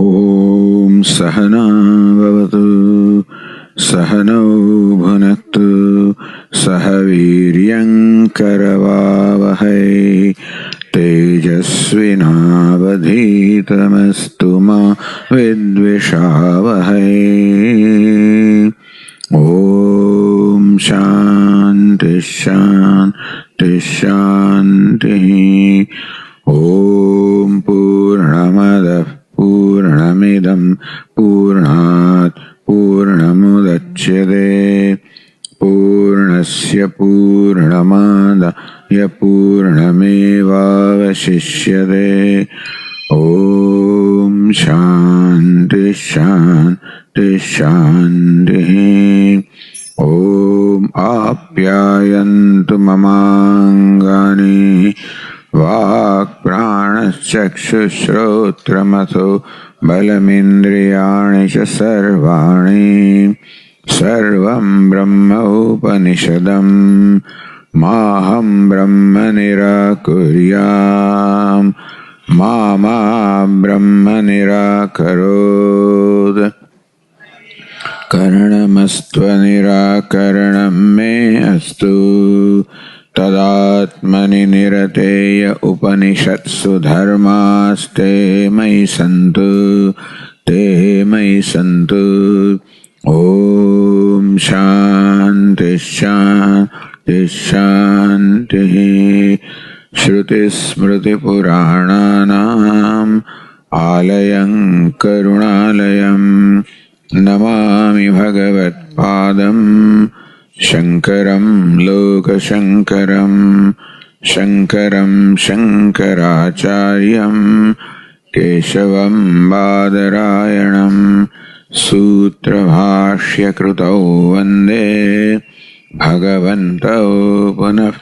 Om Sahana Bhavatu Sahano Bhunaktu Sahaviryam Karavavahai Tejasvinavadhitamastu ma vidvishavahai. Om Shanti Shanti Shanti. Om Purnamada Purnamidam Purnat Purnamudachyate Purnasya Purnamadaya Purnamevavashishyate. Om Shanti Shanti Shanti. Om Apyayantu Mamangani Vak Pranachakshusrotramatho Balamindriyani cha sarvani Sarvam Brahma Upanishadam Maham Brahma Nirakuryam Mama Brahma Nirakarod Karanamastva Nirakaranam me astu Tadatmani nirateya upanishatsu dharmaste mai santu te mai santu. Om Shanti Shanti Shanti. Shruti Smriti Purananam Alayam Karunalayam Namami Bhagavat Padam Shankaram Loka Shankaram Shankaram Shankaracharyam Keshavam Badarayanam Sutra Bhashya Krutau Vande Bhagavantau Punah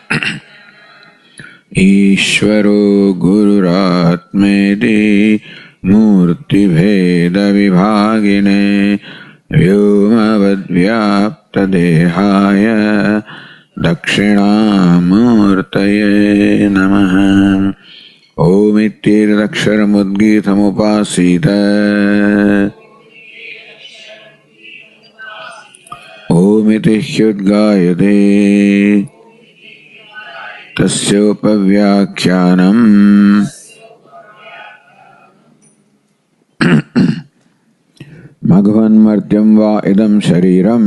Ishvaro Gururatmeti Murti Bheda Vibhagine Vyomavadvyaptadehaya Dakshinamurtaye Namaha. Om Ittiraksharamudgitamupasita Om Iti Hyudgayate Tasyopavyakhyanam Bhagavan Martyam va idam shariram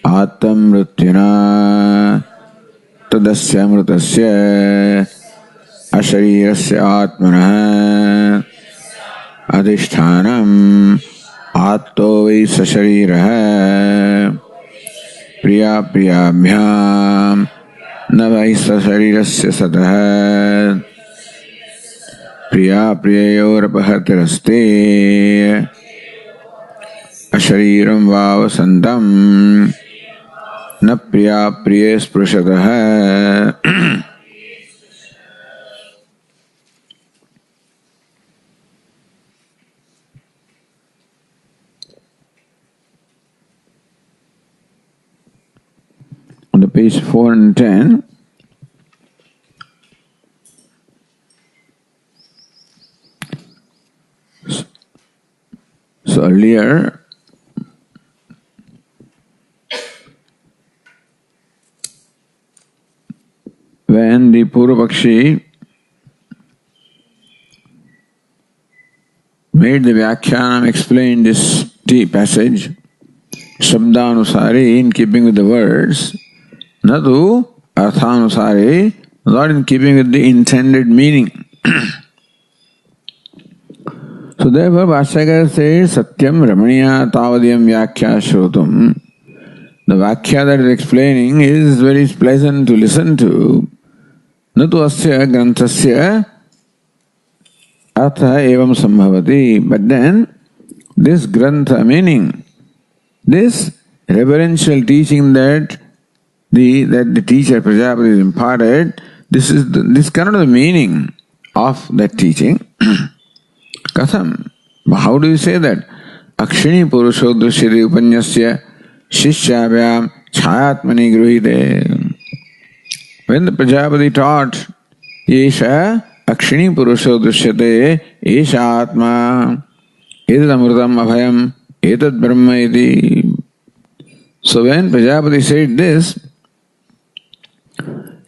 Atam Mrityuna Tadasya Mritasya Asharirasya Atmana Adhishthanam Atto vai sashariraha Priya Priyabhyam Navai sasarirasya sataha Priya Priyayorapaharaste Ashariram Vavasantam Na Priya Priya Sprushataha. On the page 410, so earlier when the Purvapakshi made the Vyakhyanam, explained this passage, Shabdanusari, in keeping with the words, Nadu Arthanusari, not in keeping with the intended meaning. So therefore, Bhashyakara says, Satyam Ramaniya Tavadyam Vyakhya Shrotum. The Vakhya that is explaining is very pleasant to listen to. Natu asya granthasya artha evam sambhavati. But then, this grantha, meaning, this reverential teaching that the teacher Prajapati is imparted, this cannot be the meaning of that teaching. Katham? How do you say that? Akshini purusho drishyate upanyasya shishyabhyam chayatmani gruhite. When the Prajapati taught, Yesha akshini purusho drishyate esha atma etad amrutam abhayam etad brahma iti. So when Prajapati said this,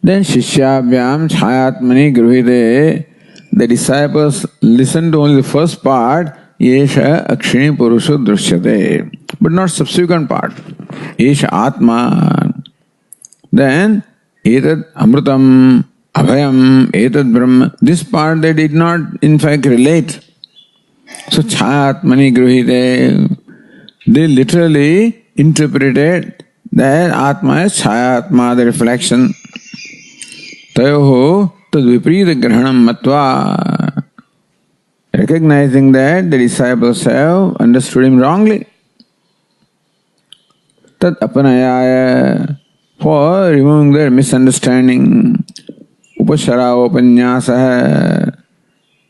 then Shishyabhyam Chayatmani Gruhite, the disciples listened to only the first part, Yesha Akshini Purusho Drishyate, but not subsequent part, Yesha Atma. Then Etad Amrutam Abhayam Etad Brahma, this part they did not in fact relate. So Chayatmani Gruhite, they literally interpreted that Atma is Chayatma, the reflection. Tayoho tad viprita grahanam matva. Recognizing that the disciples have understood him wrongly. Tad apanayaya, for removing their misunderstanding. Upashara upanyasa,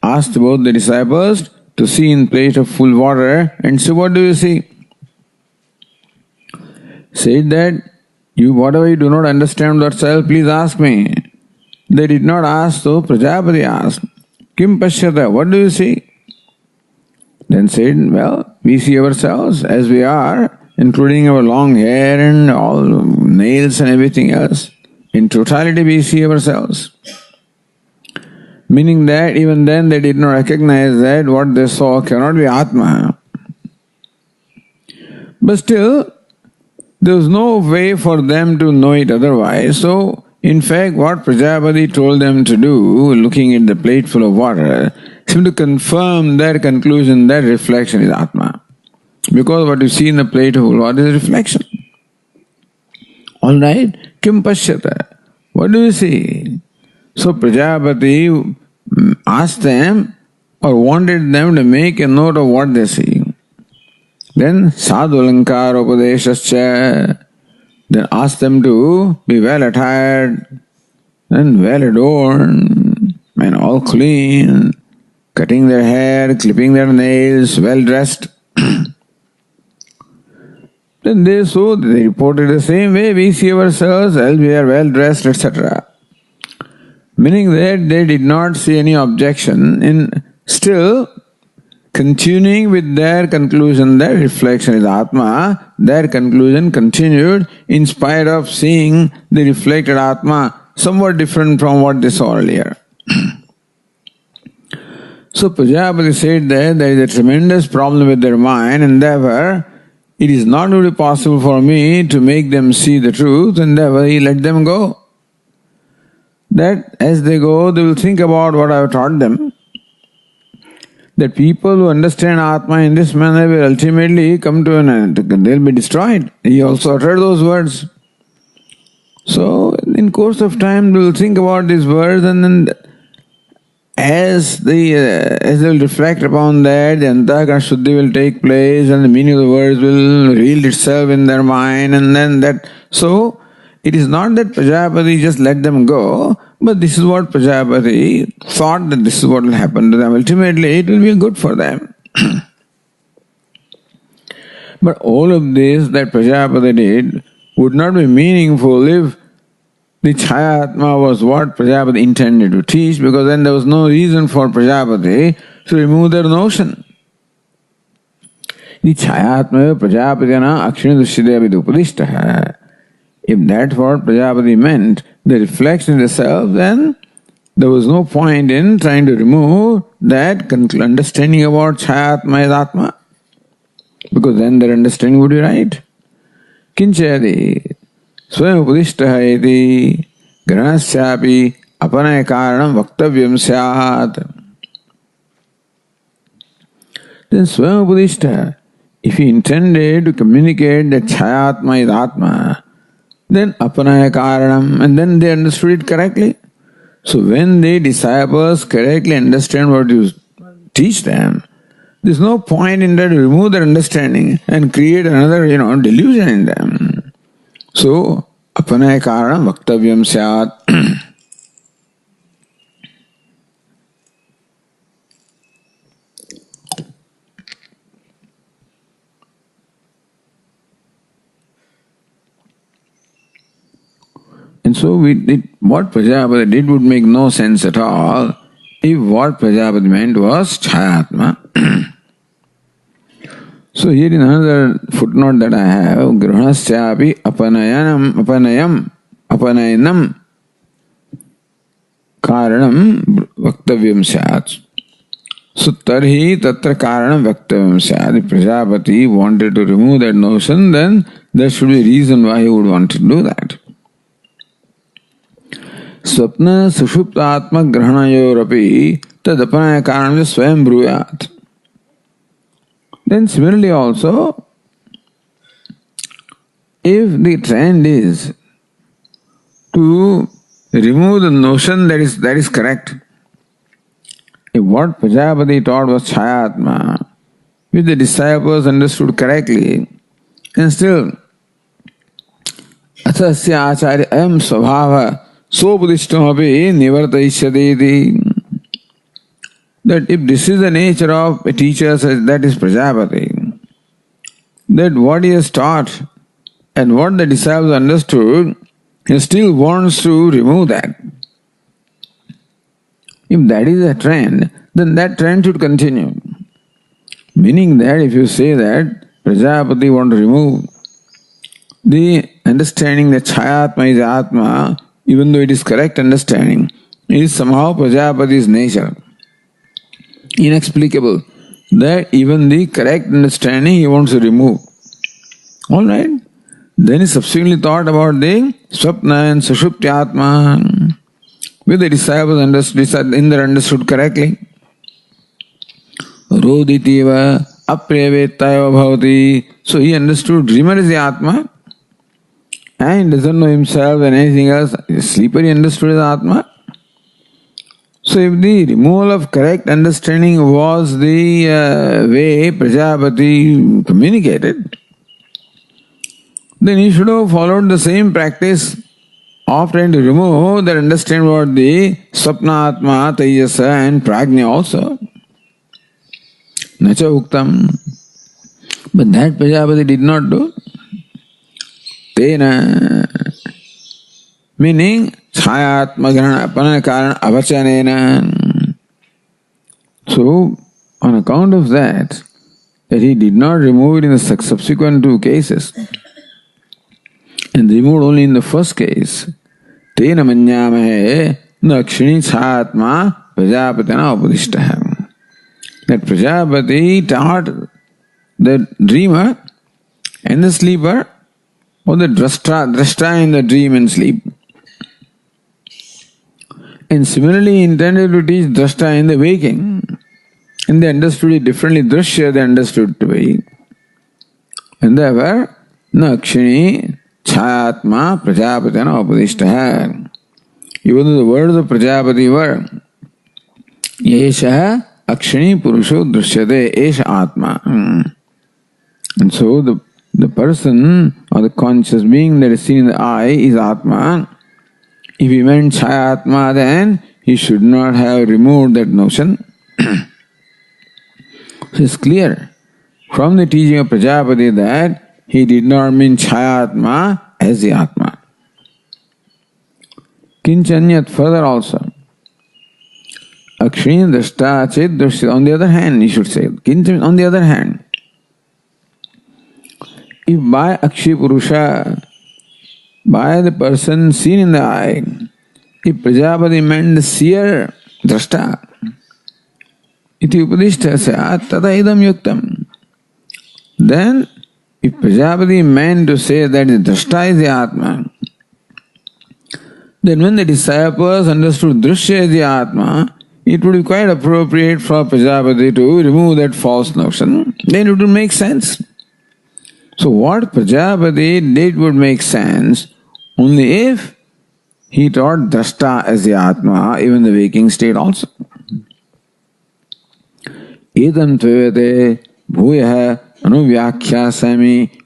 asked both the disciples to see in plate of full water and say, what do you see? Said that, you whatever you do not understand yourself, please ask me. They did not ask, so Prajapati asked, Kim Pashyata, what do you see? Then said, well, we see ourselves as we are, including our long hair and all nails and everything else. In totality we see ourselves. Meaning that even then they did not recognize that what they saw cannot be Atma. But still, there was no way for them to know it otherwise. So, in fact, what Prajapati told them to do, looking at the plate full of water, seemed to confirm their conclusion that reflection is Atma. Because what you see in the plate full of water is reflection. Alright, Kim Pashyata, what do you see? So Prajapati asked them or wanted them to make a note of what they see. Then Sadhulankar Upadeshascha, then asked them to be well attired and well adorned and all clean, cutting their hair, clipping their nails, well dressed. Then they reported the same way we see ourselves as we are well dressed, etc. Meaning that they did not see any objection in still continuing with their conclusion that reflection is Atma. Their conclusion continued in spite of seeing the reflected Atma somewhat different from what they saw earlier. So Prajapati said that there is a tremendous problem with their mind and therefore it is not really possible for me to make them see the truth and therefore he let them go. That as they go they will think about what I have taught them. That people who understand Atma in this manner will ultimately come to an end. They'll be destroyed. He also uttered those words. So, in course of time, they will think about these words and then as they will reflect upon that, the Antakarana Shuddhi will take place and the meaning of the words will reveal itself in their mind and then that. So, it is not that Prajapati just let them go, but this is what Prajapati thought that this is what will happen to them. Ultimately, it will be good for them. But all of this that Prajapati did would not be meaningful if the Chayatma was what Prajapati intended to teach, because then there was no reason for Prajapati to remove their notion. The Chayatma Prajapatina Akshini Drishyate Upadishtaha. If that's what Prajapati meant, the reflection in the self, then there was no point in trying to remove that understanding about Chayatma is Atma. Because then their understanding would be right. Kinchayati Swami Upadishtaha iti Granasyapi Apanaya Karanam Vaktavyam Syat. Then Swami Upadishtaha, if he intended to communicate that Chayatma is Atma, then Apanaya Karanam, and then they understood it correctly. So when the disciples correctly understand what you teach them, there's no point in that to remove their understanding and create another, delusion in them. So, Apanaya Karanam Vaktavyam Syat. And so what Prajapati did would make no sense at all. if what Prajapati meant was Chayatma. So here in another footnote that I have, Grihasyapi apanayanam karanam vaktavyam syat. So tarhi tatra karanam vaktavyam syat. If Prajapati wanted to remove that notion, then there should be a reason why he would want to do that. Swapna sushuptatma grahanayorapi tadapanaya karanam swayam bruyat. Then similarly also, if the trend is to remove the notion that is correct, if what Prajapati taught was Chayatma, which the disciples understood correctly, and still atasya acharya ayam svabhava sobudishtam nivartayishyadeti, that if this is the nature of a teacher, that is Prajapati, that what he has taught and what the disciples understood, he still wants to remove that. If that is a trend, then that trend should continue. Meaning that if you say that Prajapati want to remove the understanding that Chayatma is Atma, even though it is correct understanding, it is somehow Prajapati's nature. Inexplicable that even the correct understanding he wants to remove. Alright? Then he subsequently thought about the Swapna and Sushuptyatma, which the disciples understood correctly. Roditiva aprevetaya bhavati. So he understood dreamer is the Atma and doesn't know himself and anything else. Sleeper he understood as Atma. So if the removal of correct understanding was the way Prajapati communicated, then he should have followed the same practice of trying to remove that understanding about the Swapna Atma, Tejasa and Prajna also. Nacha Uktam. But that Prajapati did not do. Tena, meaning Chayatma Grahana Apana Karana Avachanena. So, on account of that he did not remove it in the subsequent two cases, and removed only in the first case, Tena Manyamahe Nakshini Chayatma Prajapatana Upadishtaha. That Prajapati taught the dreamer and the sleeper, or the drashta in the dream and sleep. And similarly intended to teach drashta in the waking. And they understood it differently. Drashya they understood to be. And therefore, Nakshini Chayatma Prajapatana Upadishtaha. Even though the words of Prajapati were Yesha Akshini Purusho Drishyate Esha Atma. And so the person or the conscious being that is seen in the eye is Atma. If he meant Chayatma, then he should not have removed that notion. So it's clear from the teaching of Prajapati that he did not mean Chayatma as the Atma. Kinchanyat further also. Akshini drashta chet drashya. On the other hand, you should say. Kinchan, on the other hand. If by Akshi Purusha, by the person seen in the eye, if Prajapati meant the seer drashta, iti upadishta syat tada idam yuktam. Then, if Prajapati meant to say that the drashta is the Atma, then when the disciples understood drashya is the Atma, it would be quite appropriate for Prajapati to remove that false notion. Then it would make sense. So what Prajapati did would make sense only if he taught drashta as the Atma, even the waking state also. Etam tvevate bhuyah anuvyakhya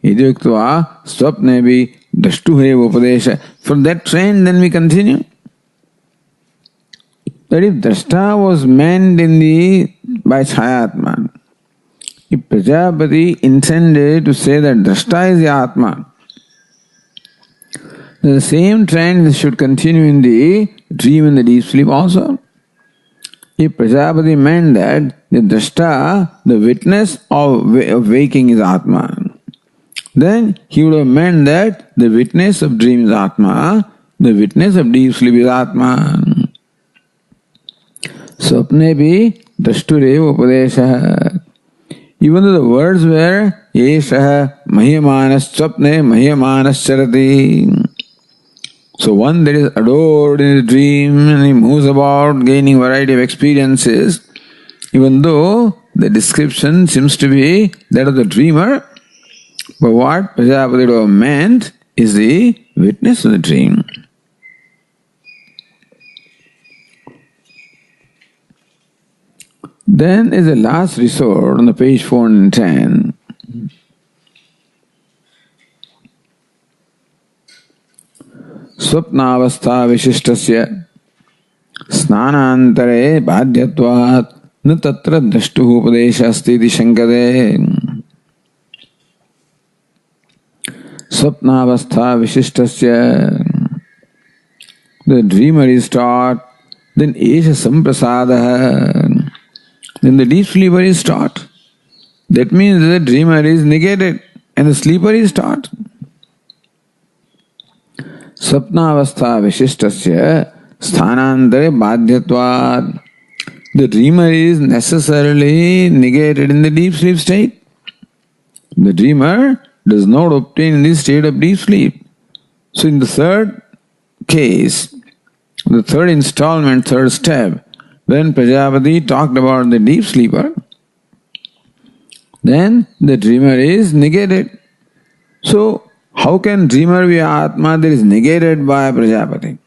idyuktva swapnevi drashtuhe upadesha. From that trend then we continue. That if drashta was meant by Chayatma, if Prajapati intended to say that drashta is the Atma, the same trend should continue in the dream and the deep sleep also. If Prajapati meant that the drashta, the witness of waking is Atma, then he would have meant that the witness of dream is Atma, the witness of deep sleep is Atma. Swapne bhi drashtureva upadesha. Even though the words were Yesha Mahyamanas Swapne Mahyamanas Charati. So one that is adored in a dream and he moves about gaining variety of experiences, even though the description seems to be that of the dreamer, but what Prajapati meant is the witness of the dream. Then is the last resort on the page 410. Swapnavastha vishishtasya snanantare bhadyatvat na tatra drashtuhu upadesha asti iti shankade. Swapnavastha vishishtasya. The dreamer is taught, then esha samprasadaha. Then the deep sleeper is taught. That means the dreamer is negated and the sleeper is taught. Sapnavastha vishishtasya sthanantare badhyatvat. The dreamer is necessarily negated in the deep sleep state. The dreamer does not obtain this state of deep sleep. So in the third case, the third installment, third step, when Prajapati talked about the deep sleeper, then the dreamer is negated. So, how can dreamer be Atma that is negated by Prajapati?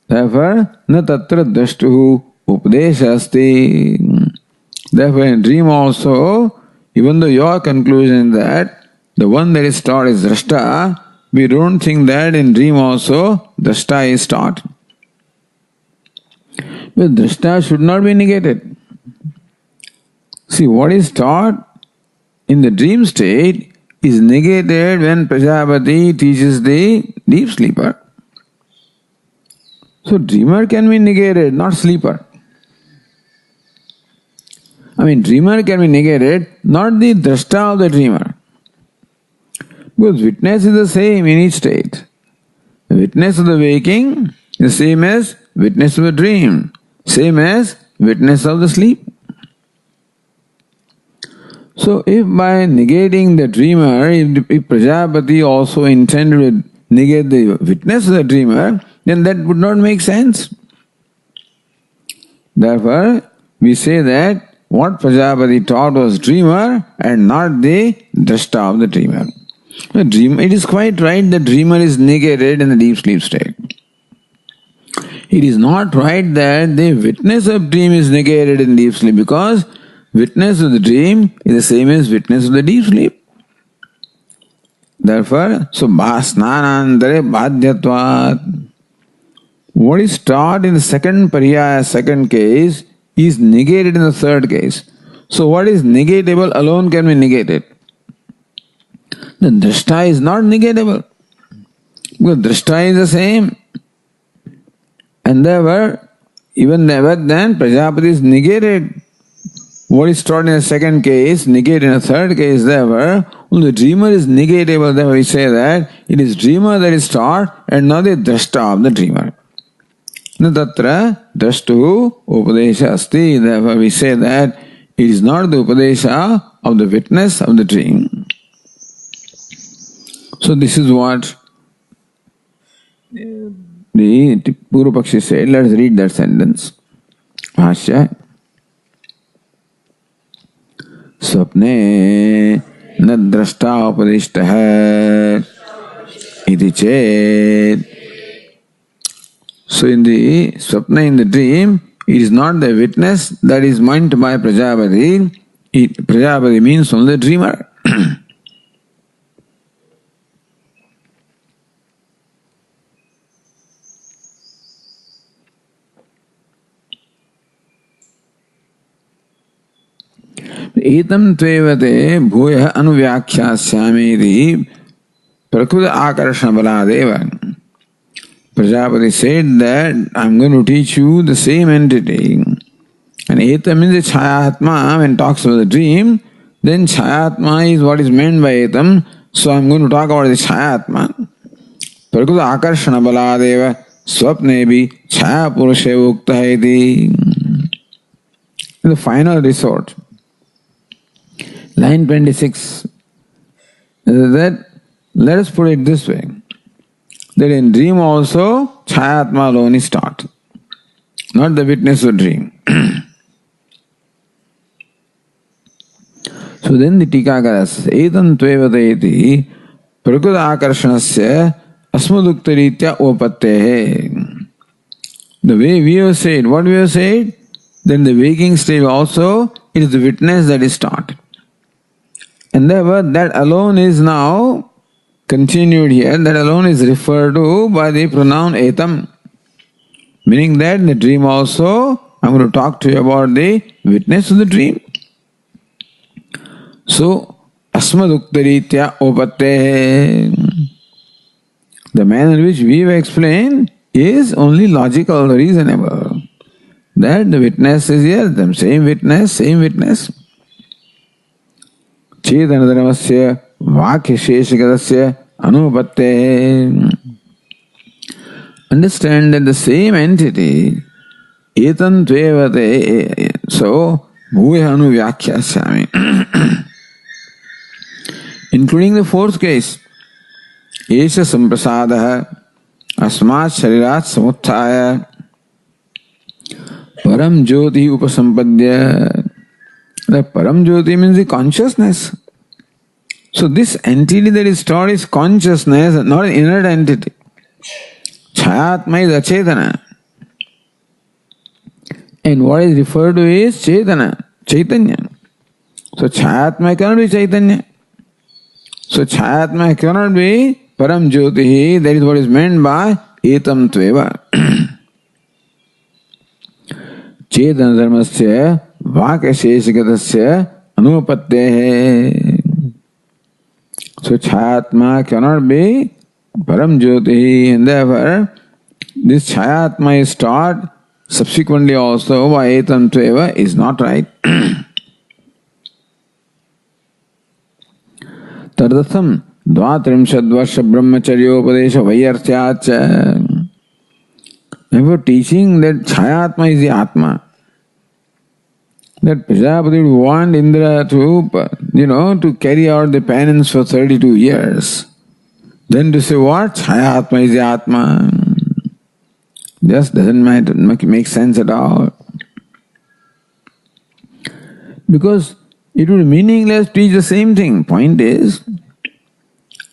Therefore, na tatra drashtuhu upadesha asti. Therefore, in dream also, even though your conclusion that the one that is taught is drashta, we don't think that in dream also drashta is taught. But drashta should not be negated. See, what is taught in the dream state is negated when Prajapati teaches the deep sleeper. So dreamer can be negated, not sleeper. Dreamer can be negated, not the drashta of the dreamer. Because witness is the same in each state. The witness of the waking is the same as witness of the dream, same as witness of the sleep. So if by negating the dreamer, if Prajapati also intended to negate the witness of the dreamer, then that would not make sense. Therefore, we say that what Prajapati taught was dreamer and not the drashta of the dreamer. It is quite right that dreamer is negated in the deep sleep state. It is not right that the witness of dream is negated in deep sleep, because witness of the dream is the same as witness of the deep sleep. Therefore, so snanantare badhyatvat. What is taught in the second pariyaya, second case, is negated in the third case. So what is negatable alone can be negated. The drashta is not negatable, because drashta is the same. And therefore, even then Prajapati is negated. What is taught in the second case, negated in the third case, therefore, only the dreamer is negatable. Therefore, we say that it is dreamer that is taught and not the drashta of the dreamer. Na tatra drashtuhu upadesha asti. Therefore, we say that it is not the upadesha of the witness of the dream. So this is what the Purvapakshi said. Let us read that sentence. Bhashya. Swapne na drashta upadishtah iti chet. So in the swapna, in the dream, it is not the witness that is meant by Prajapati. Prajapati means only the dreamer. Etam tvevate bhuya anuvyakhyasyameeti prakrita akarshana baladeva. Prajapati said that I'm going to teach you the same entity. And Etam means the Chayatma. When it talks about the dream, then Chayatma is what is meant by Etam. So I'm going to talk about the Chayatma. Prakuta Akarshana Baladeva Swapnebi Chaya Purushe Uktaheti. The final resort. Line 26. That, let us put it this way. That in dream also, Chayatma alone is taught. Not the witness of dream. So then the Tikakara says, Etam tvevadeti prakuta akarshanasya asmaduktaritya opattehe. The way we have said, what we have said, then the waking state also, it is the witness that is taught. And therefore, that alone is now continued here, that alone is referred to by the pronoun etam. Meaning that in the dream also, I'm going to talk to you about the witness of the dream. So, asmaduktaritya opatte. The manner in which we have explained is only logical, reasonable. That the witness is here, the same witness. Chetanadharmasya vakya sheshikatasya anupatte. Understand that the same entity, etam tvevate, so bhuyanu vyakhyasami. Including the fourth case, esha samprasadaha asmat sharirat samuthaya param jyoti upasampadya. The param jyoti means the consciousness. So this entity that is taught is consciousness, not an inert entity. Chayatma is achetana. And what is referred to is chetana, chaitanya. So Chayatma cannot be chaitanya. So Chayatma cannot be param jyoti. That is what is meant by etam tveva. Chetana dharmasya vakya sheshikatasya anupatte. So Chayatma cannot be param jyoti, and therefore this Chayatma is taught subsequently also by etam tveva is not right. Tardatham dvatrimshadvarsha brahmacharyopadesha vayartyacha. Therefore teaching that Chayatma is the Atma, that Prajapati would want Indra to carry out the penance for 32 years. Then to say what? Chayatma is the Atma. Just doesn't make sense at all. Because it would be meaningless to teach the same thing. Point is,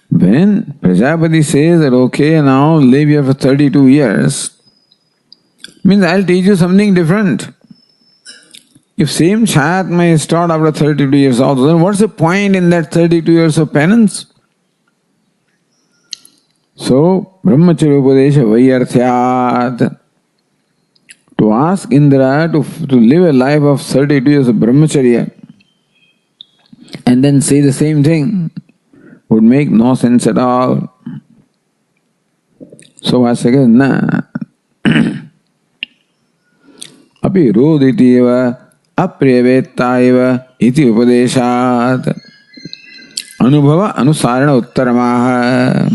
when Prajapati says that okay, now live here for 32 years, means I'll teach you something different. If same Chayatma is taught after 32 years also, then what's the point in that 32 years of penance? So, Brahmacharya Upadesha Vayarthyat. To ask Indra to live a life of 32 years of Brahmacharya and then say the same thing would make no sense at all. So Vasaka na. Api roditi apriyavettaiva iti upadeshat anubhava anusarana uttaramaha.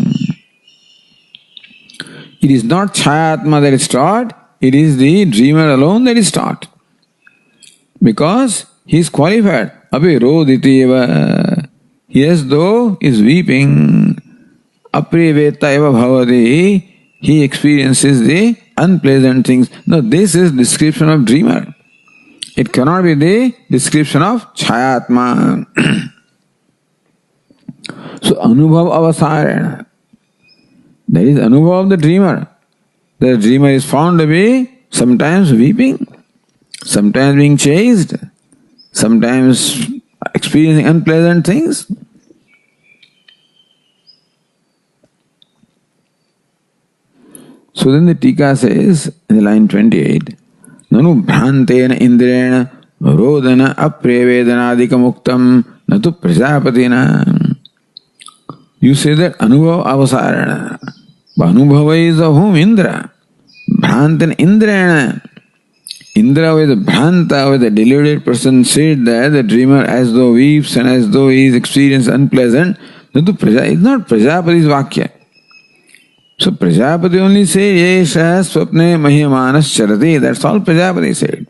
It is not Chayatma that is taught, it is the dreamer alone that is taught. Because he is qualified. Api roditi. He as though is weeping. Apriyavettaiva bhavati. He experiences the unpleasant things. No, this is description of dreamer. It cannot be the description of Chayatma. So, Anubhav Avasarana. That is Anubhav of the dreamer. The dreamer is found to be sometimes weeping, sometimes being chased, sometimes experiencing unpleasant things. So then the Tika says in the line 28, Nanu bhrantena indrena rodana aprevedanadika muktam natu prajapatina. You say that Anubhav Avasarana. Anubhava is of whom? Indra. Bhrantan Indrana. Indra with a Bhranta, with a deluded person, said that the dreamer as though weeps and as though he is experiencing unpleasant. It's not Prajapati's Vakya. So Prajapati only said, Yesha Swapne Mahyamanas Charati. That's all Prajapati said.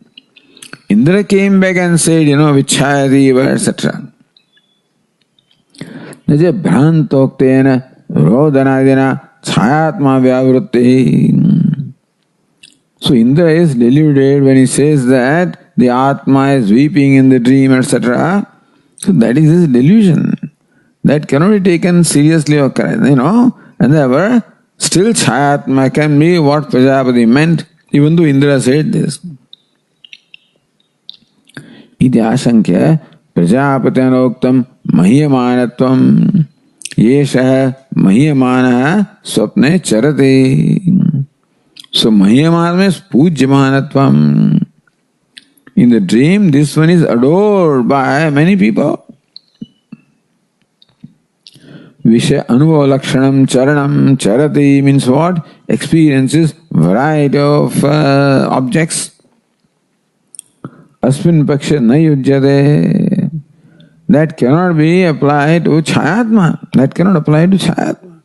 Indra came back and said, Vichayati, etc. Naja Bhrantoktena Rodanadina Chayatma Vyavrutti. So Indra is deluded when he says that the Atma is weeping in the dream, etc. So that is his delusion. That cannot be taken seriously or correct, and therefore still Chayatma can be what Prajapati meant, even though Indra said this. Iti ashankya Prajapatyanoktam Mahyamanatvam Yesha Mahyamana Swapne Charate. So Mahyaman means Pujyamanatvam. In the dream, this one is adored by many people. Vishya Anubhava Lakshanam Charanam Charati means what? Experiences variety of objects. Asmin Paksha Nayujyate. That cannot be applied to Chayatma. That cannot apply to Chayatma.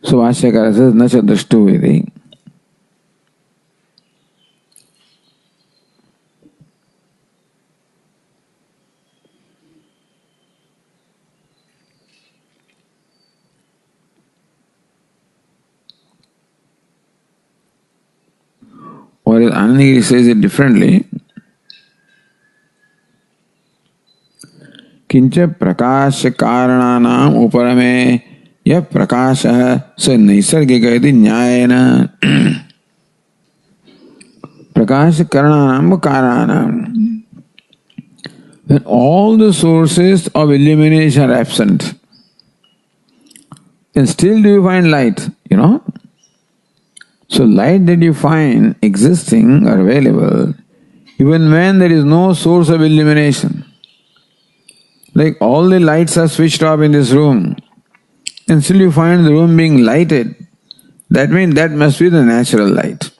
So Vashyakara says, Nacha Drashtu Vidi. Whereas Anandagiri says it differently. Kincha prakasha karananam uparame ya prakasha sa naisargika iti nyayena. Prakasha karananam karananam. When all the sources of illumination are absent, then still do you find light, So light that you find existing or available, even when there is no source of illumination. Like all the lights are switched off in this room, and still you find the room being lighted. That means that must be the natural light.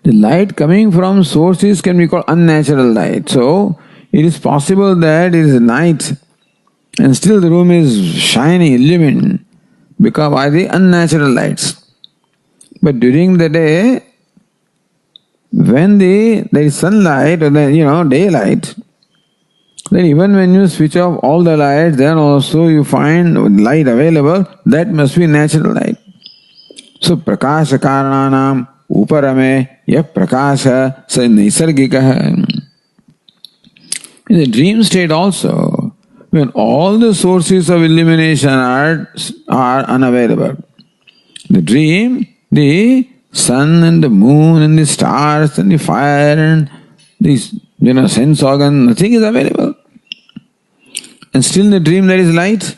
The light coming from sources can be called unnatural light. So it is possible that it is night and still the room is shining, illumined, because by the unnatural lights. But during the day, when there is sunlight or daylight, then even when you switch off all the lights, then also you find light available. That must be natural light. So prakasha karananam uparame ya prakasha sa nisargikaha. In the dream state also, when all the sources of illumination are unavailable. The dream, the sun and the moon and the stars and the fire and these sense organ, nothing is available. And still in the dream there is light,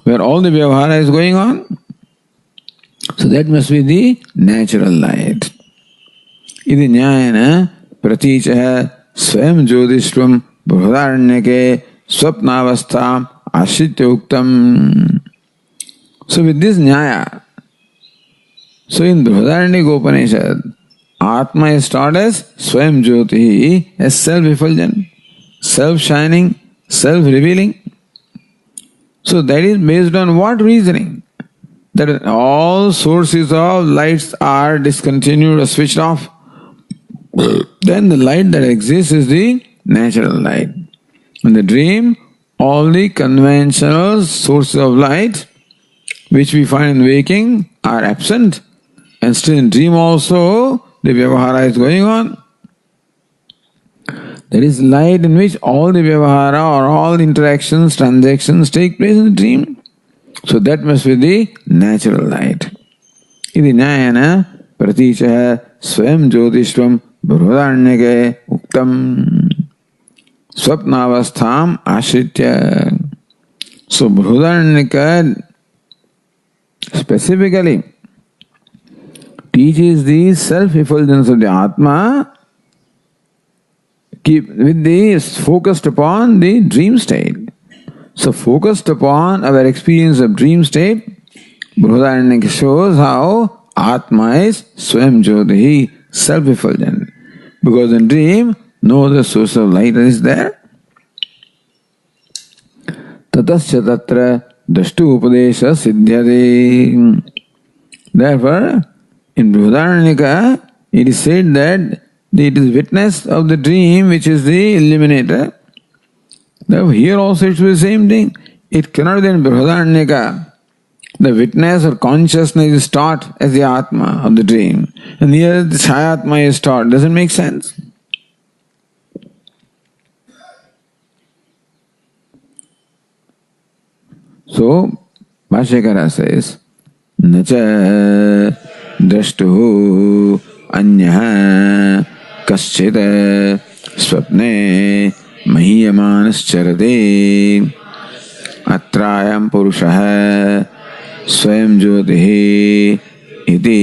where all the vyavahara is going on. So that must be the natural light. Iti nyayana pratichaha swayam jyotishvam bruhadaranyake swapnavastha ashritya uktam. So with this nyaya, so in Brihadaranyaka Upanishad, Atma is taught as Swayam Jyoti, as self-effulgent, self-shining, self-revealing. So that is based on what reasoning? That all sources of lights are discontinued or switched off. Then the light that exists is the natural light. In the dream, all the conventional sources of light which we find in waking are absent, and still in dream also the vyavahara is going on. There is light in which all the vyavahara or all interactions, transactions take place in the dream. So that must be the natural light. Iti nyayana pratichaha swayam jyotishvam bruhadaranyake uktam swapnavastham ashritya. So Brihadaranyaka specifically teaches the self-effulgence of the Atma with the focused upon the dream state. So focused upon our experience of dream state, Brihadaranyaka shows how Atma is Swayam Jyoti, self-effulgent. Because in dream, no other source of light is there. Tatasya tatra dashtu upadesha siddhyate. Therefore, in Brihadaranyaka, it is said that it is witness of the dream which is the illuminator. Therefore, here also it is the same thing. It cannot be in Brihadaranyaka. The witness or consciousness is taught as the Atma of the dream. And here the Chayatma is taught. Doesn't make sense. So, Bhashyakara says, Nacha drashtuhu anyah kaschid swapne mahiyamanas atrayam purushah स्वयं ज्योतिः इति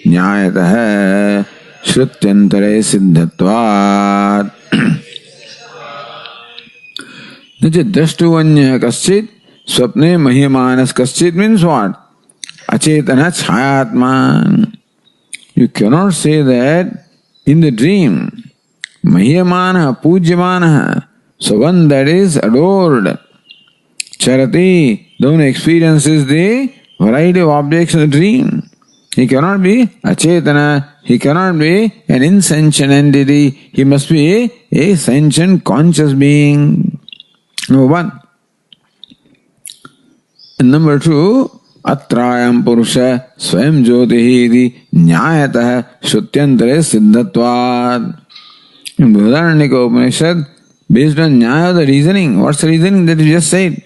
न्यायतः श्रुत्यन्तरे सिद्धत्वात् द्रष्टुवन्यः कश्चित् स्वप्ने मह्यमानः कश्चित् means what? Achetana chayatma. You cannot say that in the dream mahyamana pujyamana, so one that is adored, charati, the one experiences the variety of objects in the dream. He cannot be achetana, he cannot be an insentient entity, he must be a sentient conscious being. Number one. And number two, atrayam purusha swayam jyotihi iti nyayatah shrutyantare siddhatvat. In Brihadaranyaka Upanishad, based on nyaya, the reasoning, what's the reasoning that you just said?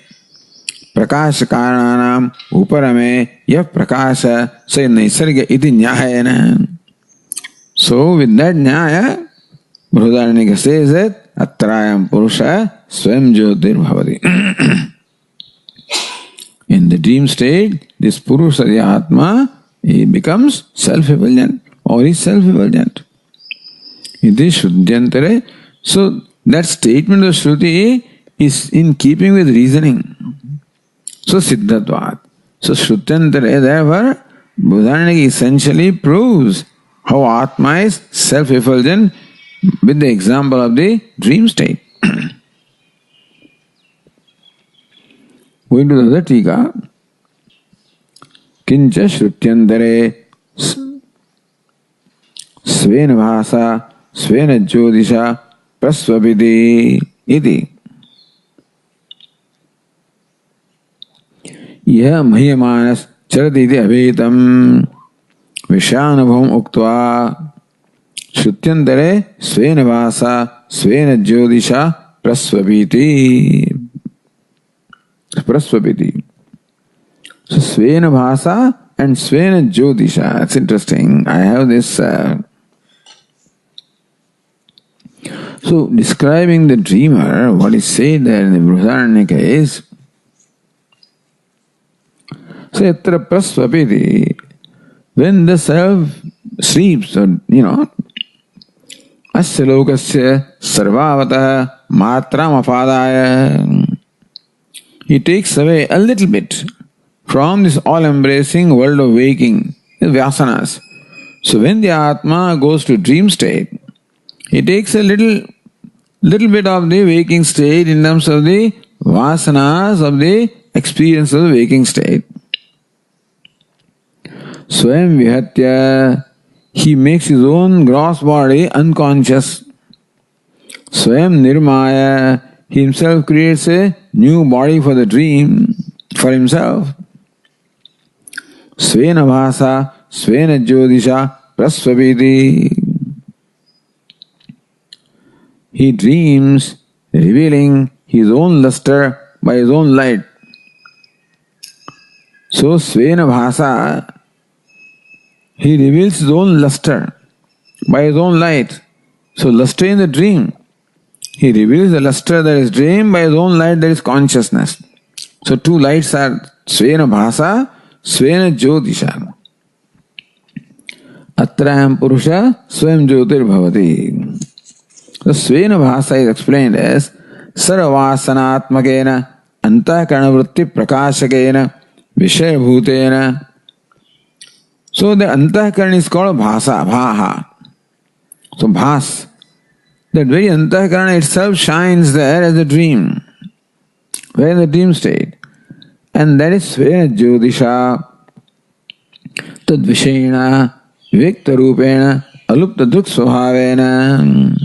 प्रकाश कारणनाम उपरमे यह प्रकाश से नैसर्ग इति न्यायेन. So with that न्याय, Brihadaranyaka says that atrayam purusha swayam jyotir bhavati. In the dream state, this purusha, the Atma, he becomes self-effulgent or is self-effulgent. Iti shuddhyantare. So that statement of Shruti is in keeping with reasoning. So siddhatvat. So shrutyantare, therefore, Brihadaranyaka essentially proves how Atma is self-effulgent with the example of the dream state. Going to the other tika. Kincha shrutyantare svena bhasa svena jyodisha prasvapiti iti. यह मह्यमानस चरतीति अभेतम विषयानुभवम उक्त्वा श्रुत्यन्तरे स्वेन भासा स्वेन ज्योतिषा प्रस्वपीति. So स्वेन भासा and Sven Jyotisha. It's interesting. I have this. So describing the dreamer, what is said there in the Brihadaranyaka is, so yatra prasvapiti, when the self sleeps, or asya lokasya sarvavata matram apadaya, he takes away a little bit from this all-embracing world of waking, the vyasanas. So when the Atma goes to dream state, he takes a little bit of the waking state in terms of the vasanas of the experience of the waking state. Swayam vihatya, he makes his own gross body unconscious. Swayam nirmaya, he himself creates a new body for the dream, for himself. Svena bhasa, svena jyodisha, prasvapiti. He dreams, revealing his own luster by his own light. So svena bhasa, he reveals his own luster by his own light. So luster in the dream. He reveals the luster that is dream by his own light that is consciousness. So two lights are Svena Bhasa, Svena Jyotisha. Atrayam Purusha, Swayam Jyotir Bhavati. So Svena Bhasa is explained as Sarvasanatmakena antahkarana vritti prakashakena vishaya bhutena. So the antahkarana is called bhasa, bhaha. So bhas, that very antahkarana itself shines there as a dream, where in the dream state. And that is svena jyotisha tad vishena vikta rupena alupta druk svabhavena.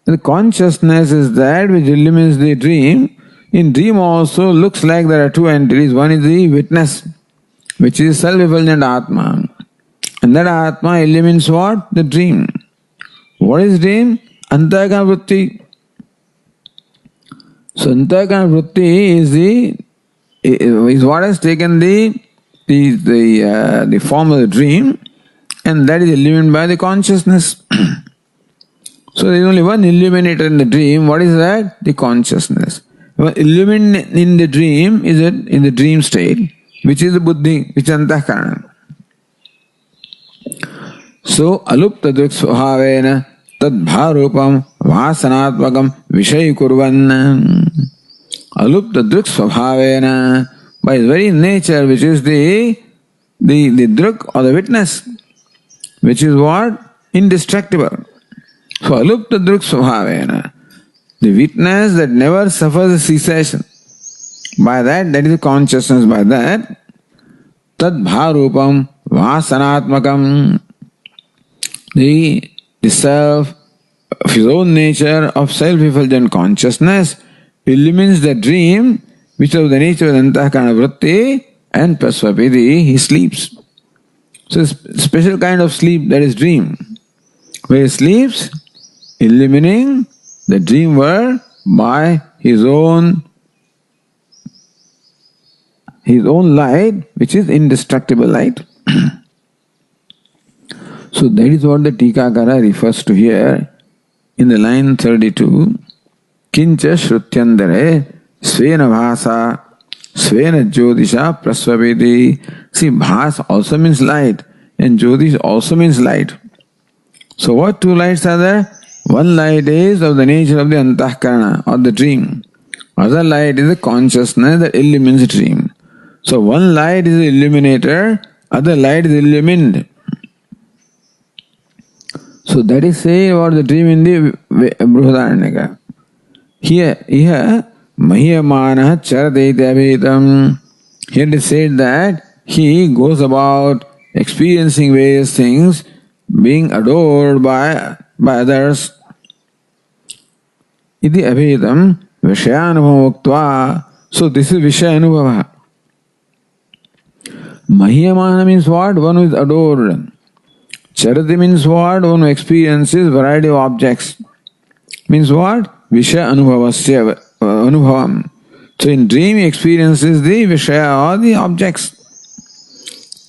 The consciousness is that which illumines the dream. In dream also looks like there are two entities. One is the witness, which is self-effulgent Atma. And that Atma illumines what? The dream. What is dream? Antahkarana vritti. So antahkarana vritti is what has taken the form of the dream, and that is illuminated by the consciousness. So there is only one illuminator in the dream. What is that? The consciousness. Illumined in the dream is it in the dream state, which is the buddhi, which is antahkarana. So alupta drik svabhavena tad bharupam vasanatmakam vishay kurvan. Alupta drik svabhavena, by its very nature, which is the druk or the witness, which is what? Indestructible. So alupta druk svabhavena, the witness that never suffers a cessation. By that is the consciousness. By that, tad bharupam vasanatmakam, the self, of his own nature of self-effulgent consciousness, illumines the dream, which of the nature of antahkarana vritti, and prasvapiti, he sleeps. So special kind of sleep, that is dream, where he sleeps, illumining the dream world by his own light, which is indestructible light. So that is what the Tikakara refers to here in the line 32. Kincha shrutyandare svena bhasa svena jyotisha prasvapiti. See, bhas also means light and jyotish also means light. So what two lights are there? One light is of the nature of the antahkarana or the dream. Other light is the consciousness that illumines the dream. So one light is the illuminator, other light is illumined. So that is saying about the dream in the Brihadaranyaka. Here, Mahiyamana Charadeti Abhitam. Here it is said that he goes about experiencing various things, being adored by others. Iti abhidam vishayanubhava uktva. So this is vishayanubhava. Mahiyamana means what? One who is adored. Charati means what? One who experiences variety of objects. Means what? Vishayanubhavasya anubhavam. So in dream he experiences the vishaya or the objects.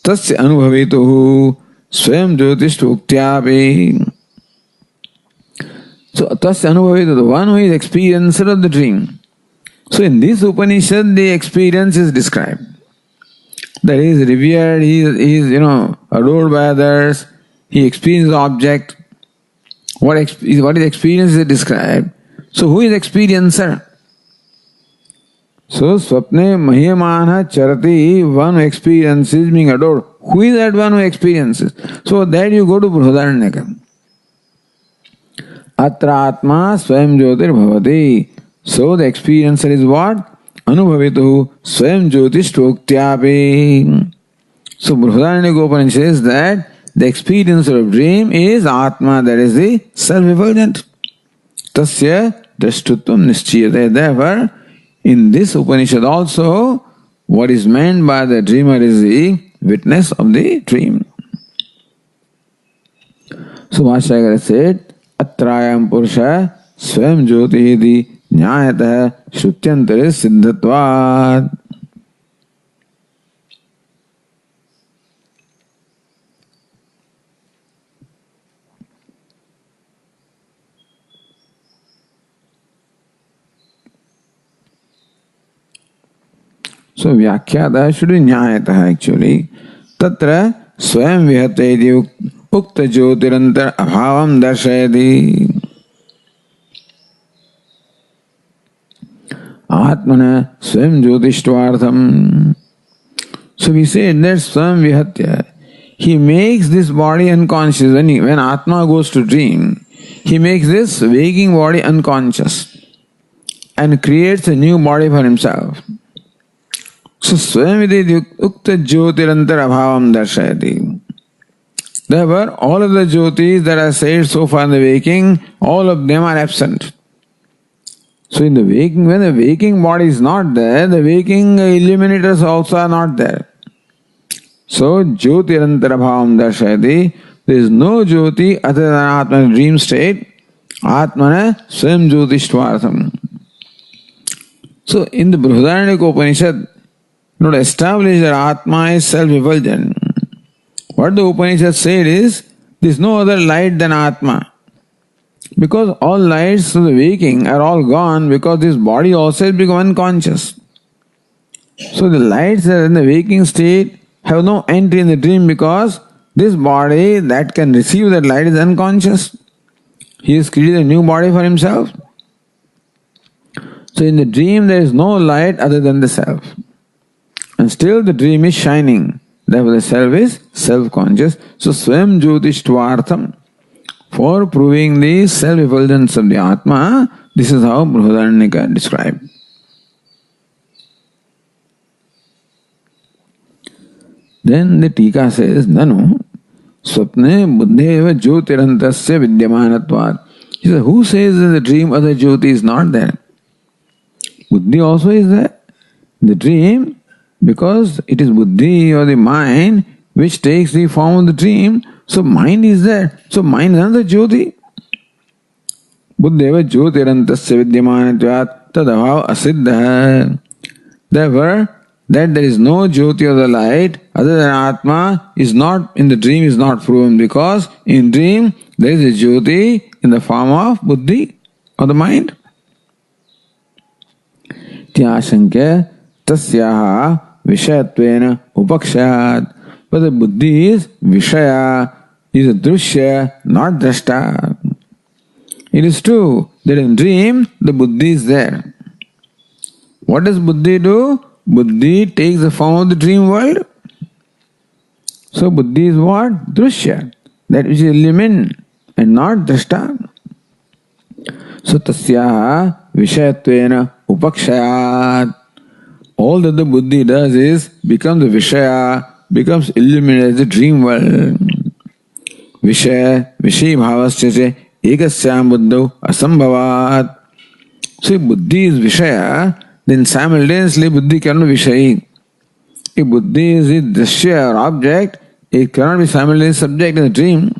Tasya anubhavituhu swayam jyotishtu uktyapi. So tasya anubhavituhu, the one who is experiencer of the dream. So in this Upanishad the experience is described. That he is revered, he is adored by others, he experiences object. What is experience is described. So who is experiencer? So swapne mahiyamana charati, one who experiences being adored. Who is that one who experiences? So that you go to Brihadaranyaka. Atra atma swayam jyotir bhavati. So the experiencer is what? Anubhavituhu swayam jyotishtoktyapi. So Brihadaranyaka Upanishad says that the experiencer of dream is Atma, that is the self-effulgent. Tasya drashtutvam nischiyate. Therefore, in this Upanishad also, what is meant by the dreamer is the witness of the dream. So Bhashyakara said, Atrayam Purusha Swayam Jyotihidi Nyayatah Shrutyantare Siddhatvad. So Vyakyata should be Nyayatah actually. Tatra Swayam Vihatedi Ukta Jyotirantar Abhavam Darshayati. Atmana Swam Jyotishtvartham. So we say that Swam Vihatya. He makes this body unconscious. When Atma goes to dream, he makes this waking body unconscious and creates a new body for himself. So Swamidhi Ukta Jyotirantara Bhavam Darshayati. Therefore, all of the Jyotis that are said so far in the waking, all of them are absent. So in the waking, when the waking body is not there, the waking illuminators also are not there. So Jyotirantara Bhavam Darshayati, there is no Jyoti other than Atma in dream state. Atmana Swam Jyotishtvartham. So in the Brihadaranyaka Upanishad, not establish that Atma is self-effulgent. What the Upanishad said is, there is no other light than Atma. Because all lights of the waking are all gone because this body also has become unconscious. So the lights that are in the waking state have no entry in the dream because this body that can receive that light is unconscious. He has created a new body for himself. So in the dream there is no light other than the self. And still the dream is shining. Therefore the self is self-conscious. So Swam Jyotishtvartham. For proving the self-effulgence of the Atma, this is how Brihadaranyaka described. Then the Tika says, Nanu, Swapne Buddheva Jyotirantasya Vidyamanatvat. He says, who says in the dream other Jyoti is not there? Buddhi also is there. In the dream, because it is Buddhi or the mind which takes the form of the dream, so mind is there. So mind is another Jyoti. Buddheva Jyotirantasya Vidyamanatvat tadabhav asiddha. Therefore, that there is no Jyoti of the light other than Atma is not, in the dream is not proven because in dream there is a Jyoti in the form of Buddhi or the mind. Tyashankya tasyaha Vishayattvena upakshat. But the Buddhi is Vishaya, is a Drushya, not Drashta. It is true that in dream the Buddhi is there. What does Buddhi do? Buddhi takes the form of the dream world. So Buddhi is what? Drushya, that which is illumined and not Drashta. So tasyaha Vishayattvena upakshayat. All that the Buddhi does is becomes the Vishaya, becomes illuminated as the dream world. Vishaya, Vishi Bhavasya Ekasyam Buddho Asambhavat. So if Buddhi is Vishaya, then simultaneously Buddhi cannot be Vishayi. If Buddhi is the Drashya or object, it cannot be simultaneously subject in the dream.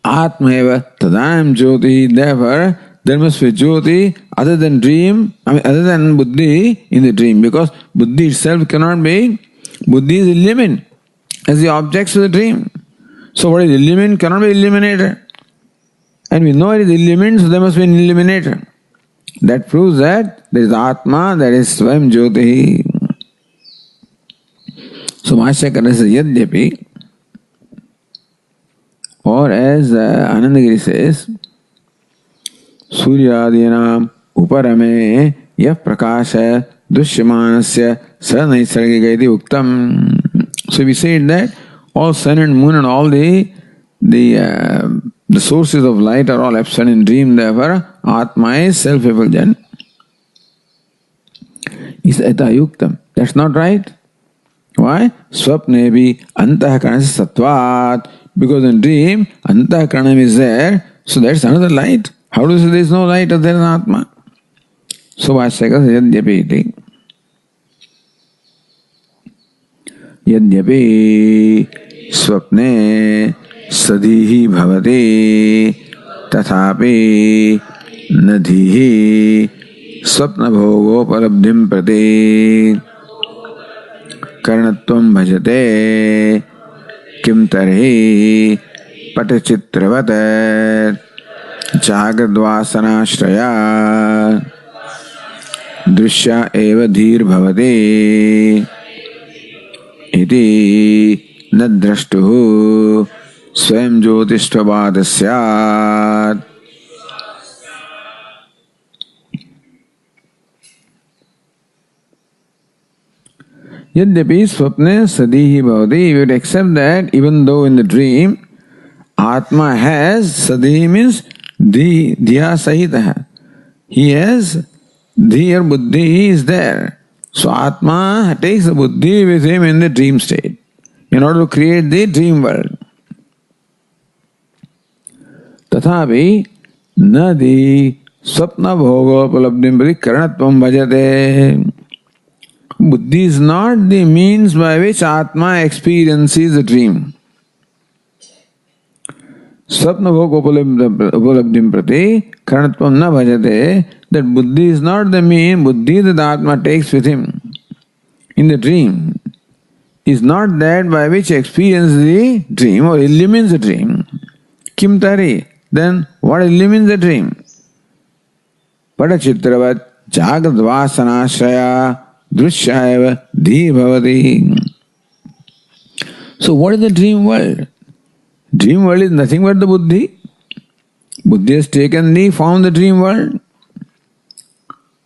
Atmaeva Tadayam Jyoti. Therefore, there must be Jyoti other than dream, other than Buddhi in the dream, because Buddhi itself cannot be. Buddhi is illumined as the objects of the dream. So what is illumined cannot be illuminated. And we know it is illumined, so there must be an illuminator. That proves that there is Atma, that is Swam Jyoti. So Mahashakara says, Yadyapi, or as Anandagiri says, Suryadinam uparame yah prakasha dushyamanasya sanaisargika uktam. So we said that all sun and moon and all the sources of light are all absent in dream, therefore Atma is self-effulgent. Is etayuktam. That's not right. Why? Swapnebi antahakaranasya sattvat. Because in dream, antahakaranam is there, so that's another light. How do you say there is no light other than Atma? So Vashyaka says, Yadyapi iti. Yadyapi swapne sadhihi bhavati tathapi nadhihi swapna bhogoparabdhim prati karnatvam bhajate kim tarhi patachitravat जागद्वासनाश्रया दृश्य एव धीर भवति इति न द्रष्टुः स्वयं ज्योतिष्ठवाद स्यात्. Yadyapi swapne sadihi bhavati. You would accept that even though in the dream, Atma has, sadihi means dhiya sahita. He has dhi or buddhi, he is there. So Atma takes the buddhi with him in the dream state in order to create the dream world. Tathapi nadi swapna bhogopalabdhim prati karanatvam bhajate. Buddhi is not the means by which Atma experiences the dream. Swapna bhogopalabdhim prati karanatvam na bhajate. That buddhi is not the mean, buddhi that Atma takes with him in the dream is not that by which he experiences the dream or illumines the dream. Kim tari? Then what illumines the dream? Padachitravat jagadvasanashraya drushayava dhi bhavati. So what is the dream world? Dream world is nothing but the buddhi. Buddhi has taken the form of the dream world.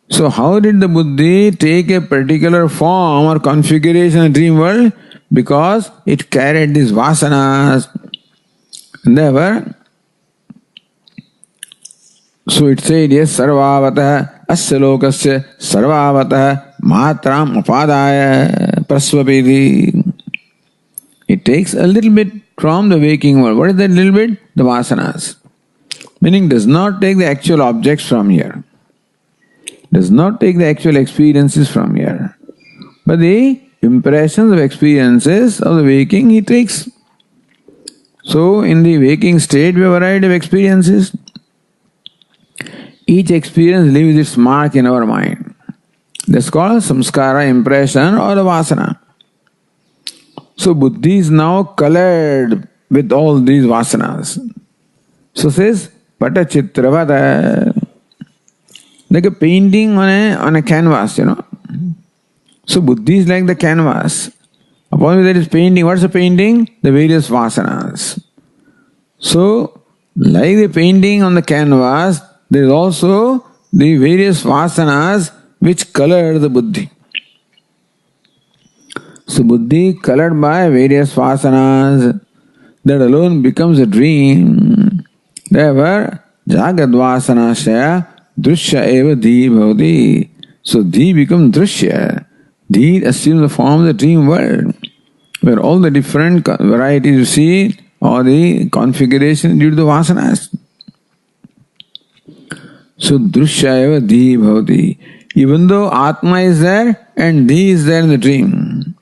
So how did the buddhi take a particular form or configuration of the dream world? Because it carried these vasanas. And therefore, so it said, yes, sarvavataha asya lokasya sarvavataha matram upadaya prasvapiti. It takes a little bit from the waking world. What is that little bit? The vasanas. Meaning does not take the actual objects from here. Does not take the actual experiences from here. But the impressions of experiences of the waking he takes. So in the waking state we have a variety of experiences. Each experience leaves its mark in our mind. That's called samskara, impression or the vasana. So buddhi is now colored with all these vasanas. So says patachitravada. Like a painting on a canvas, So buddhi is like the canvas. Upon which there is painting. What's the painting? The various vasanas. So, like the painting on the canvas, there is also the various vasanas which color the buddhi. So buddhi colored by various vasanas, that alone becomes a dream. Therefore, jagadvasanashaya drushya eva dhi bhavati. So dhi becomes drushya. Dhi assumes the form of the dream world, where all the different varieties you see or the configuration due to the vasanas. So drushya eva dhi bhavati. Even though Atma is there and dhi is there in the dream.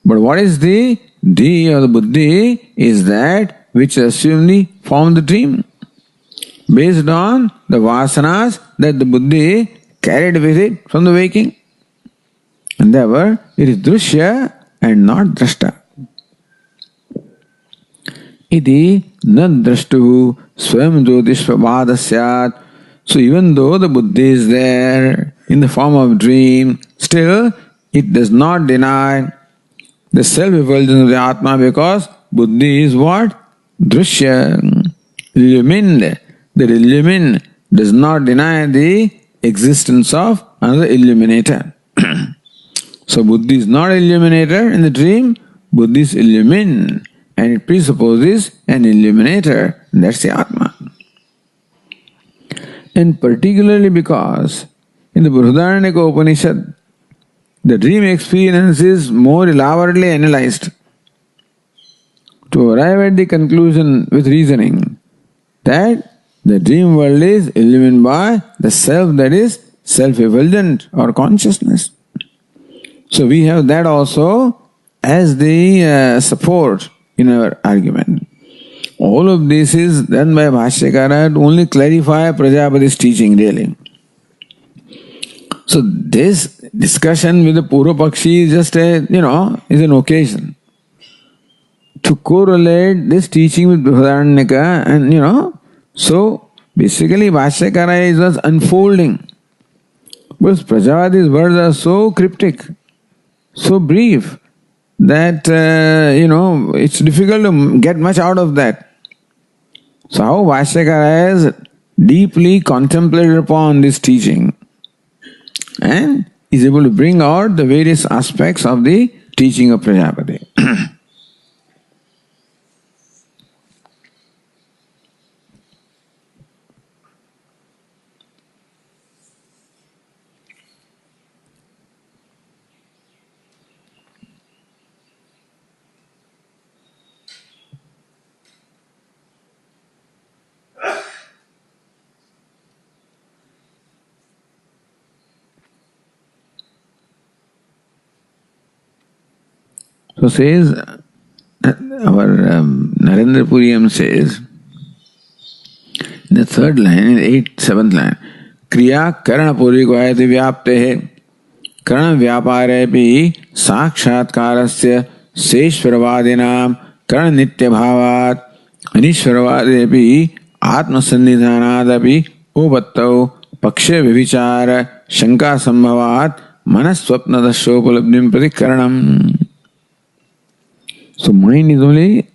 But what is the dhi or the buddhi is that which assumes the form of the dream, based on the vasanas that the buddhi carried with it from the waking. And therefore, it is drushya and not drashta. Iti nad drashtuhu swayam jyotishvabhada syat. So even though the buddhi is there in the form of dream, still it does not deny the self-effulgence of the Atma, because buddhi is what? Drushya, illumined. That illumine does not deny the existence of another illuminator. So buddhi is not illuminator in the dream, buddhi is illumine, and it presupposes an illuminator. That's the Atma. And particularly because in the Brihadaranyaka Upanishad, the dream experience is more elaborately analyzed to arrive at the conclusion with reasoning that the dream world is illumined by the self, that is self-effulgent or consciousness. So we have that also as the support in our argument. All of this is done by Bhashyakara to only clarify Prajapati's teaching really. So this discussion with the Purva Pakshi is just is an occasion to correlate this teaching with Brihadaranyaka, and so basically Bhashyakara is just unfolding. Because Prajapati's words are so cryptic, so brief, that it's difficult to get much out of that. So how Bhashyakara has deeply contemplated upon this teaching and is able to bring out the various aspects of the teaching of Prajapati. So says, our Narendra Puriyam says, in the third line, in the seventh line, Kriya Karana Purvikvayati Vyapte Karana Vyaparepi Sakshatkarasya Seshvaravadinam Karana Nitya Bhavat Anishvaravadepi Atma Sannidhanadapi Upattau Pakshe Vivichara Shanka Sambhavat Manaswapna Dashopalabdim Prati Karanam. So mind is only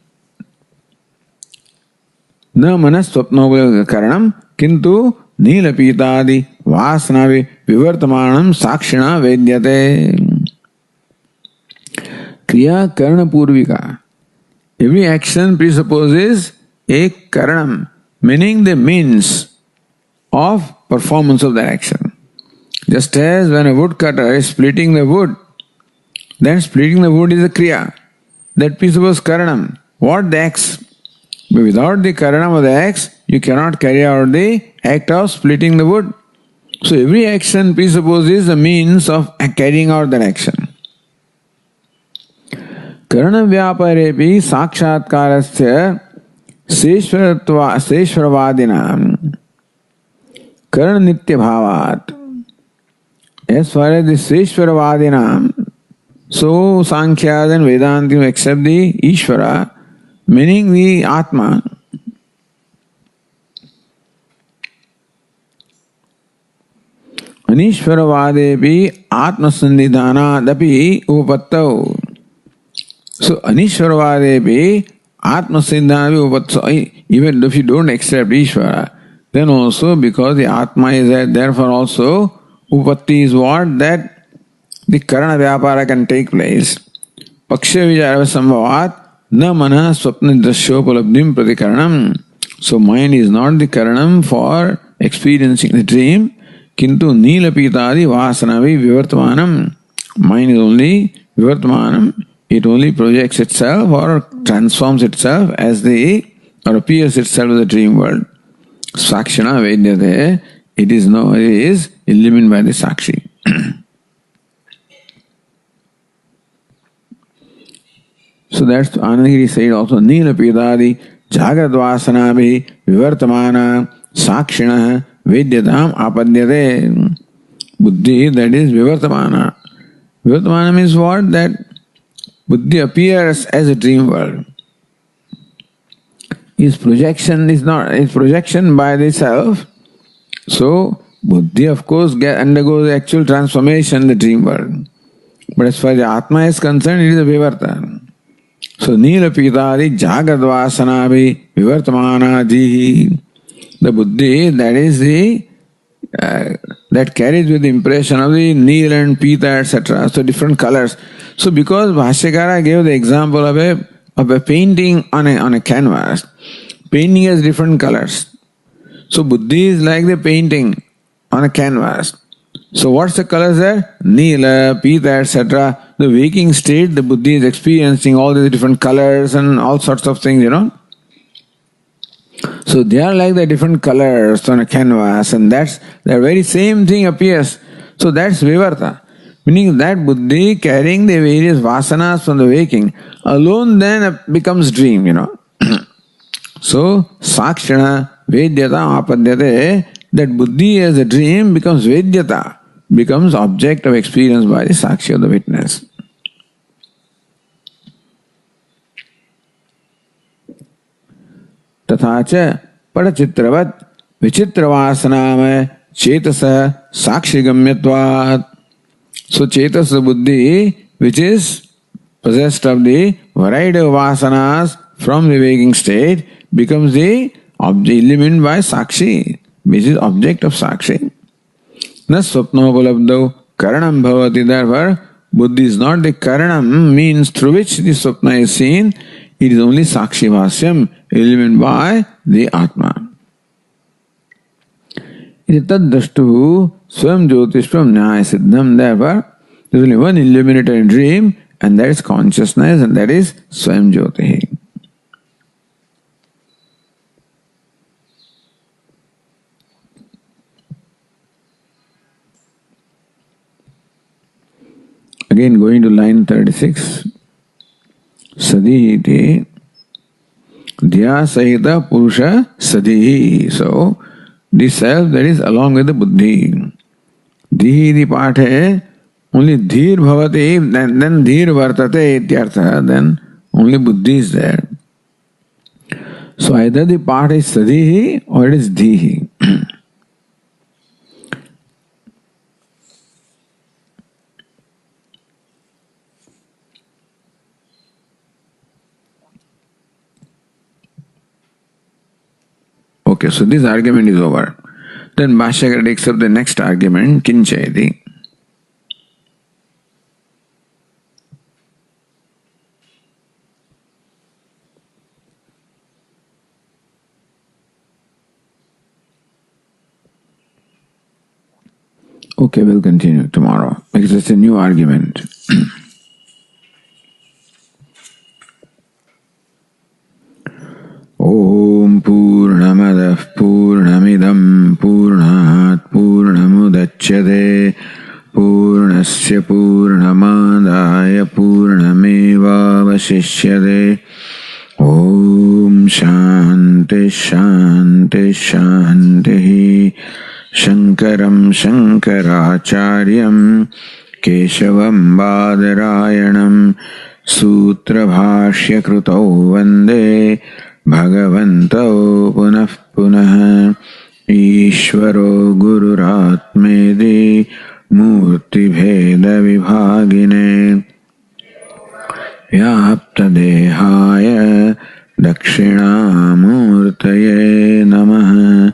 na manas swapnopaya karanam kintu nilapitadi vasanavi vivartamanam sakshina vedyate. Kriya karana purvika. Every action presupposes a karanam, meaning the means of performance of that action. Just as when a woodcutter is splitting the wood, then splitting the wood is a kriya. That presupposes karanam. What? The axe. But without the karanam of the axe, you cannot carry out the act of splitting the wood. So every action presupposes a means of carrying out that action. Karana vyaparepi sakshatkarasya seshvaravadinam karana nitya bhavat. As far as the seshvaravadinam, so Sankhyas and Vedantim accept the Ishvara, meaning the Atma. Anishvaravadepi Atma Sannidhanadapi Upattau. So Anishvaravadepi Atma Sannidhanadapi Upattau. Even if you don't accept Ishvara, then also because the Atma is there, therefore also Upatti is what? That the karana vyapara can take place. Paksha vichara sambhavat na mana swapna drashyopalabdhim pratikaranam. So mind is not the karanam for experiencing the dream. Kintu nilapitadi vasanavi vivartamanam. Mind is only vivartamanam. It only projects itself or transforms itself as or appears itself as the dream world. Sakshana vedyate. It is illumined by the sakshi. So that's Anandagiri said also, Nilapidadi Jagadvasanabi Vivartamana Sakshina Vedyatam Apadyate. Buddhi, that is Vivartamana. Vivartamana means what? That Buddhi appears as a dream world. His projection is not, his projection by the self. So Buddhi of course undergoes the actual transformation in the dream world. But as far as the Atma is concerned, it is a Vivarta. So Nilapitadi Jagadvasanabi Vivartamana Jihi. The Buddhi, that is the that carries with the impression of the Nil and Pita, etc. So different colors. So because Bhashyakara gave the example of a painting on a canvas, painting has different colors. So Buddhi is like the painting on a canvas. So what's the colors there? Nila, Pita, etc. The waking state, the Buddhi is experiencing all these different colors and all sorts of things, So they are like the different colors on a canvas, and the very same thing appears. So that's Vivarta. Meaning that Buddhi carrying the various vasanas from the waking alone then becomes dream, So Sakshana Vedyata Apadyate, that Buddhi as a dream becomes Vedyata, becomes object of experience by the Sakshi of the witness. Tathacha Padachitravat Vichitravasanam Chetasa Sakshi Gamyatvat. So Chetasa Buddhi, which is possessed of the variety of vasanas from the waking state, becomes the object illumined by Sakshi, which is object of Sakshi. Na swapnopalabdau karanam bhavati. Therefore, buddhi is not the karanam, means through which the swapna is seen. It is only sakshi bhasyam, illumined by the Atma. It tad drashtuhu swam jyotishvam nyaya siddham. Therefore, there is only one illuminator in dream, and that is consciousness, and that is swam jyotihi. Again, going to line 36. Sadihiti dhya sahita purusha sadihi. So, the self that is along with the buddhi. Dhihi the part hai, only dhir bhavati, then dhir vartate ityartha, then only buddhi is there. So either the part is sadihi or it is dhihi. Okay, so this argument is over. Then Bhashyakara takes up the next argument, kinchayati. Okay, we'll continue tomorrow because it's a new argument. Om Purnamadah Purnamidam Purnat Purnamudachyate Purnasya Purnamadaya Purnameva Vasishyate. Om Shanti Shanti Shanti. Shankaram Shankaracharyam Keshavam Badarayanam Sutra Bhashya Krutau Vande Bhagavanto Punah Punah. Ishvaro Gururatmedi Murti Bheda Vibhagine Vyapta Dehaya Dakshinamurtaye Namaha.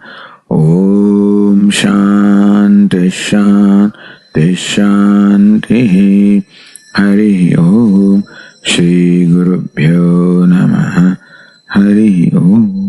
Om Shanti Shanti Shanti. Hari Om. Shri Gurubhyo Namaha. Hari Om.